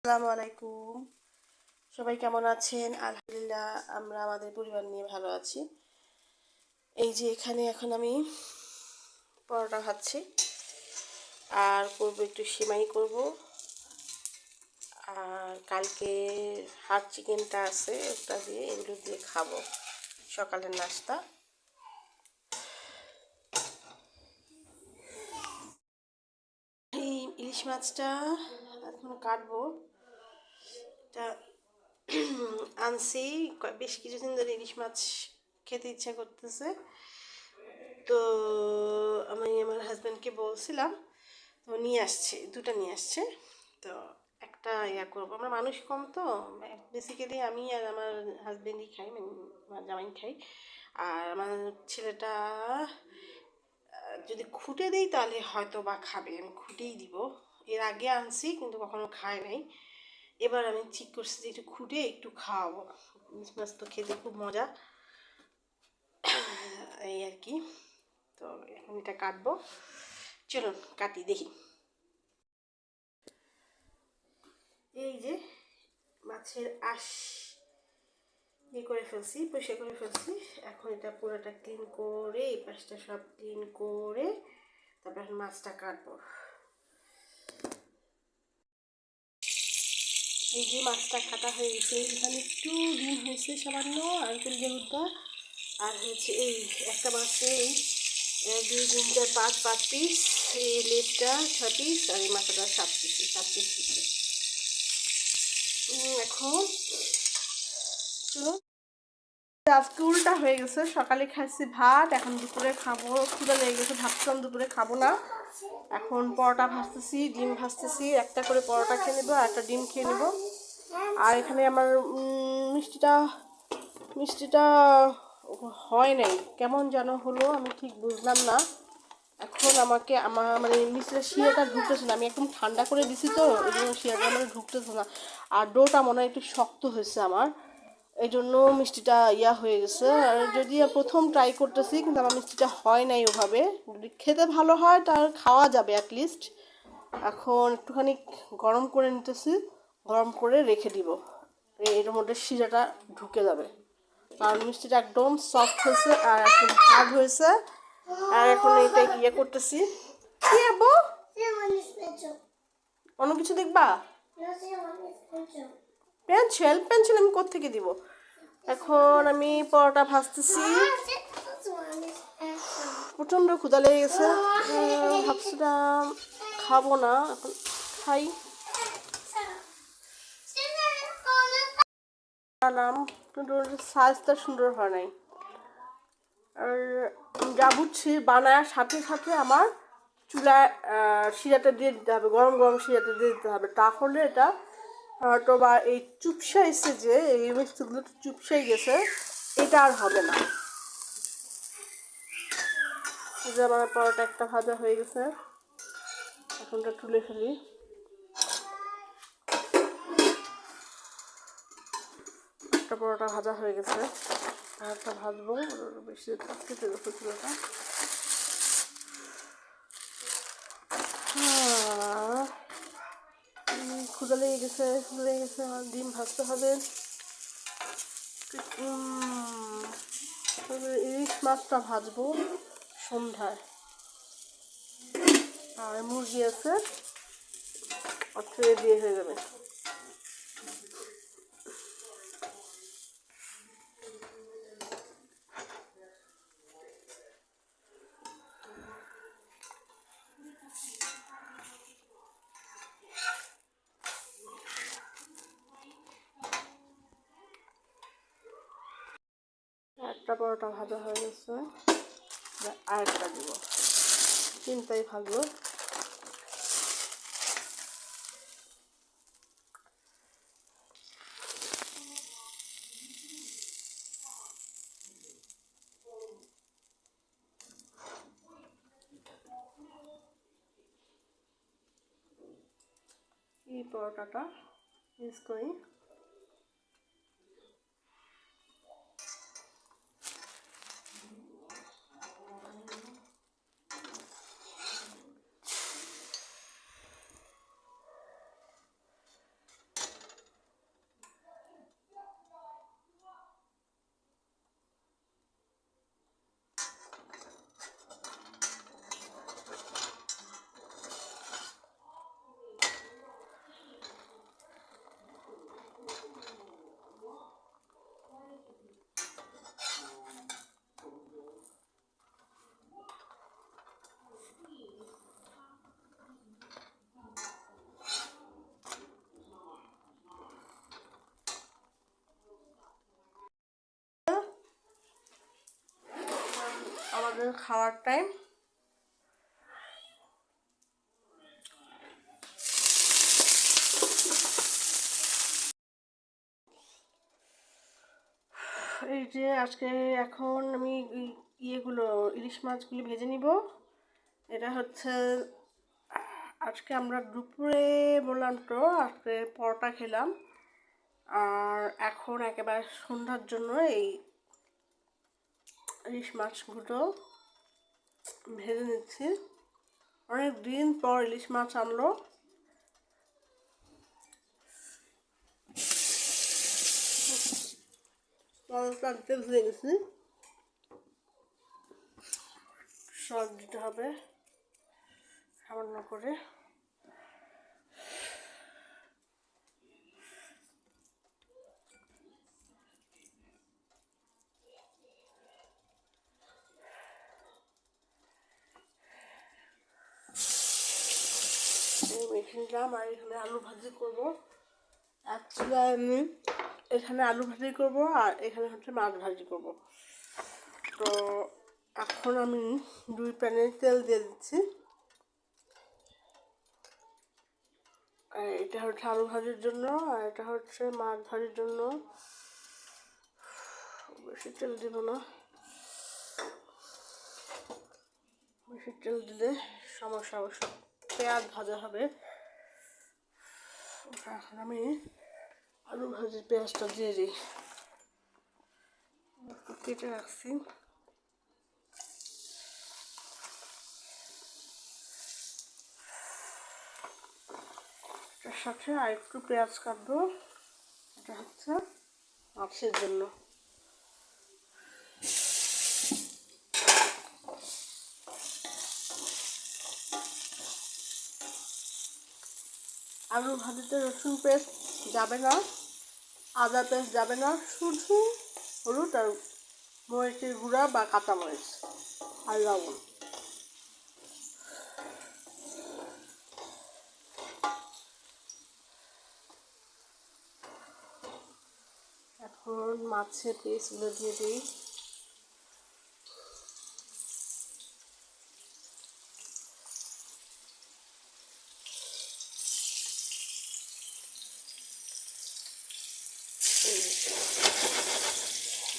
আসসালামু আলাইকুম। সবাই কেমন আছেন? আলহামদুলিল্লাহ, আমরা আমাদের পরিবার নিয়ে ভালো আছি। এই যে এখানে এখন আমি পরোটা খাচ্ছি, আর করব একটু সেমাই করব, আর কালকে হাড় চিকেনটা আছে ওটা দিয়ে এগুলো দিয়ে খাবো সকালের নাস্তা। এই ইলিশ মাছটা এখন কাটবো। এটা আনছি বেশ কিছুদিন ধরে ইলিশ মাছ খেতে ইচ্ছা করতেছে, তো আমি আমার হাজব্যান্ডকে বলছিলাম, তো নিয়ে আসছে, দুটো নিয়ে আসছে। তো একটা করবো, আমরা মানুষ কম তো, বেসিক্যালি আমি আর আমার হাজব্যান্ডই খাই, মানে আমার জামাই খাই। আর আমার ছেলেটা যদি খুঁটে দিই তাহলে হয়তো বা খাবে, আমি খুঁটেই দিব। এর আগে আনছি কিন্তু কখনো খায় নাই। এবার আমি ঠিক করছি যে একটু খুঁটে একটু খাওয়াবো। ইলিশ মাছ তো খেতে খুব মজা, এই আর কি। তো এখন এটা কাটবো, চলুন কাটি দেখি। এই যে মাছের আঁশ করে ফেলছি, পরিষ্কার করে ফেলছি। এখন এটা পুরোটা ক্লিন করে, এই পাশটা সব ক্লিন করে তারপর এখন মাছটা কাটবো। এই যে মাছটা কাটা হয়ে গেছে, এইখানে একটু ডিম হয়েছে সামান্য, আঙ্কেল যেহেতু, আর হচ্ছে এই একটা মাছে এই 2 3 4 5 পিস, এই লেজটা 6 পিস, আর এই মাথাটা 7 পিস হচ্ছে। এখন চলো, আজকে উল্টা হয়ে গেছে, সকালে খাইছি ভাত, এখন দুপুরে খাবো, ক্ষুধা লেগে গেছে, ভাবছিলাম দুপুরে খাবো না। এখন পরোটা ভাজতেছি, ডিম ভাজতেছি, একটা করে পরোটা খেয়ে নেবো আর একটা ডিম খেয়ে নেবো। আর এখানে আমার মিষ্টিটা হয় নাই, কেমন যেন হলো, আমি ঠিক বুঝলাম না। এখন আমাকে মানে মিষ্টিটা শিরাটা ঢুকতেছে না, আমি একদম ঠান্ডা করে দিছি তো, ওই জন্য শিরাটা মানে ঢুকতেছে না। আর ডোটা মনে হয় একটু শক্ত হয়েছে আমার, এই জন্য মিষ্টিটা হয়ে গেছে। আর যদি প্রথম ট্রাই করতেছি, কিন্তু আমার মিষ্টিটা হয় নাই ওভাবে। যদি খেতে ভালো হয় তাহলে খাওয়া যাবে অ্যাটলিস্ট। এখন একটুখানি গরম করে নিতেছি, গরম করে রেখে দিব, এর মধ্যে শিরাটা ঢুকে যাবে। কারণ মিষ্টিটা একদম সফট হয়েছে আর একদম হার্ড হয়েছে। আর এখন এটা করতেছি। কি আব্বু, অন্য কিছু দেখবা? পেন্সিল আমি কোত্থেকে দিব? এখন আমি পরোটা ভাজতেছি, প্রচণ্ড ক্ষুধা লেগে গেছে, ভাবছিলাম খাবো না, এখন খাই। নাম কিন্তু সাইজটা সুন্দর হয় নাই। আর যা বুঝছি বানার সাথে সাথে আমার চুলায় শিরাটা দিয়ে দিতে হবে, গরম গরম শিরাটা দিয়ে দিতে হবে, তাহলে এটা হয়তো বা এই চুপসাইছে, যে এই মিষ্টিগুলো চুপসাই গেছে, এটা আর হবে না। যে আমার পরোটা একটা ভাজা হয়ে গেছে, এখনটা তুলে ফেলি। একটা পরোটা ভাজা হয়ে গেছে, আর একটা ভাজবো, বেশি কেটে গেছে চুলাটা। ক্ষুদা লেগে গেছে, আমার ডিম ভাজতে হবে। ইলিশ মাছটা ভাজবো সন্ধ্যায়, আর মুরগি আছে, অর্থ দিয়ে হয়ে যাবে। একটা পরোটা ভাজা হয়ে গেছে, আরেকটা দিব, তিনটাই ভাজবো। এই পরোটাটা ইউজ করি। খাওয়ার টাইম। এই যে আজকে এখন আমি ইয়েগুলো ইলিশ মাছগুলি ভেজে নিব। এটা হচ্ছে আজকে আমরা দুপুরে বললাম তো আজকে পরোটা খেলাম, আর এখন একেবারে সন্ধ্যার জন্য এই ইলিশ মাছগুলো ভেজে নিচ্ছি। অনেক দিন পর ইলিশ মাছ আনলো। পরোটা দিতে ভুলে গেছি, সস দিতে হবে সামান্য করে। মেখে নিলাম আর এখানে আলু ভাজি করবো। অ্যাকচুয়ালি আমি এখানে আলু ভাজি করবো আর এখানে হচ্ছে মাছ ভাজি করবো। তো এখন আমি 2 প্যানে তেল দিয়ে দিচ্ছি। এটা হচ্ছে আলু ভাজির জন্য আর এটা হচ্ছে মাছ ভাজির জন্য। বেশি তেল দিব না, বেশি তেল দিলে সমস্যা অবশ্য। পেঁয়াজ ভাজা হবে। এখন আমি আলু ভাজির পেঁয়াজটা দিয়ে দিই, কেটে রাখছি। এটার সাথে আর একটু পেঁয়াজ কাটবো, এটা হচ্ছে মাছের জন্য। আলু ভাজিতে রসুন পেস্ট যাবে না, আদা পেস্ট যাবে না, শুধু হলুদ আর মরিচের গুঁড়া বা কাঁচামরিচ আর লবণ। এখন মাছের পিসগুলো দিয়ে দিই।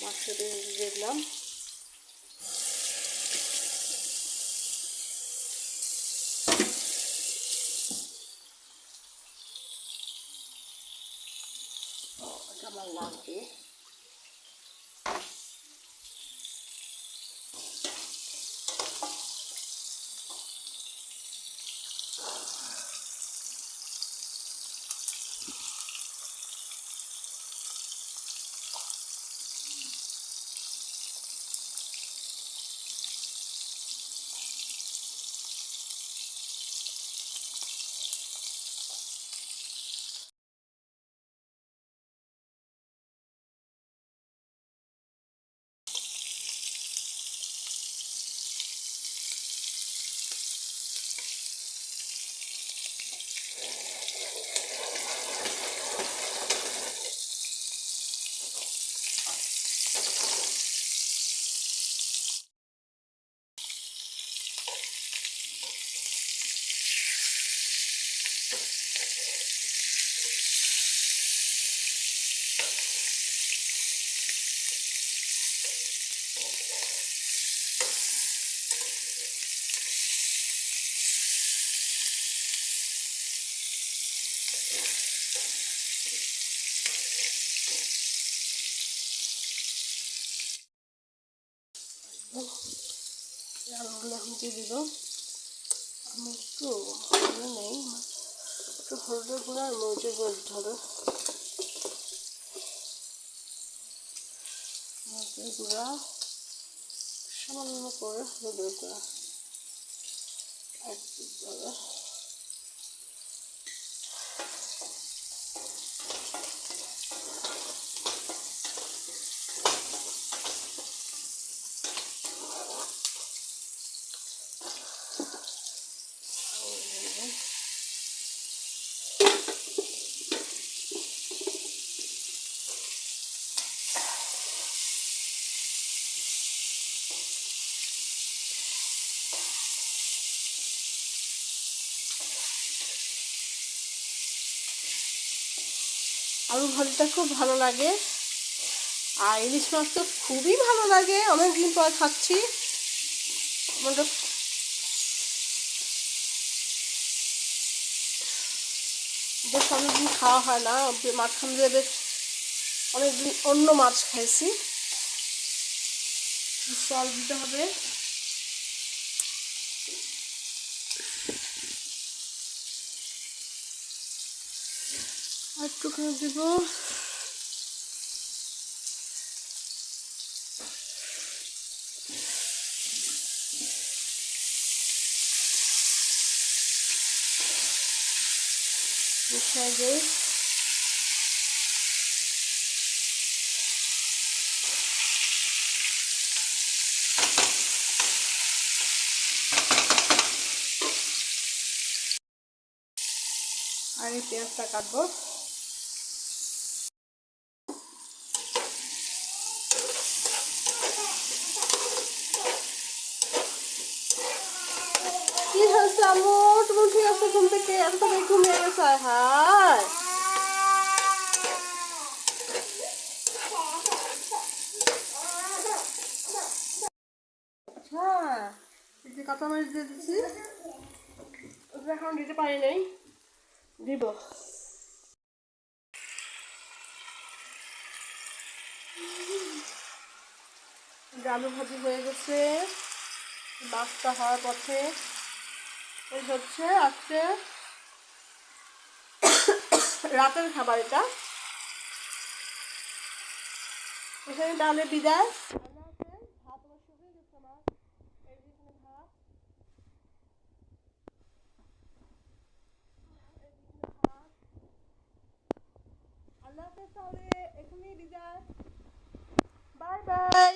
মাছের পিস দিয়ে দিলাম। এটা আমার লাগবে। আলুগুলো এখন দিয়ে দিব। আমি একটু নেই, একটু হলুদের গুঁড়া আর মরিচের গুঁড়া দিতে হবে। মরিচের গুঁড়া সামান্য করে, হলুদের গুঁড়া দিতে হবে। আলু ভাজিটা খুব ভালো লাগে, আর ইলিশ মাছ তো খুবই ভালো লাগে, অনেকদিন পর খাচ্ছি। আমাদের বেশ অনেকদিন খাওয়া হয় না, মাঝখান দিয়ে বেশ অনেকদিন অন্য মাছ খাইছি। জল দিতে হবে, আর একটুখানি দিব। মিশিয়ে দিই। আর এই পেঁয়াজটা কাটবো। কি হয়েছে আম্মু, তুমি উঠে গেছো ঘুম থেকে? এত তাড়াতাড়ি ঘুমিয়ে গেছো? হায়, হ্যাঁ এই যে কাঁচামরিচ দিয়ে দিচ্ছি, ওটা এখন দিতে পারি নাই, দিব। আলু ভাজি হয়ে গেছে, মাছটা হওয়ার পথে। এই হচ্ছে আজকে রাতের খাবার এটা। এখানে তাহলে বিদায়। আল্লাহ হাফেজ। ভাত আমার শুকিয়ে গেছে আমার, এই যে এখানে ভাত, এই যে এখানে ভাত। আল্লাহ হাফেজ, তাহলে এখানেই বিদায়। Bye bye.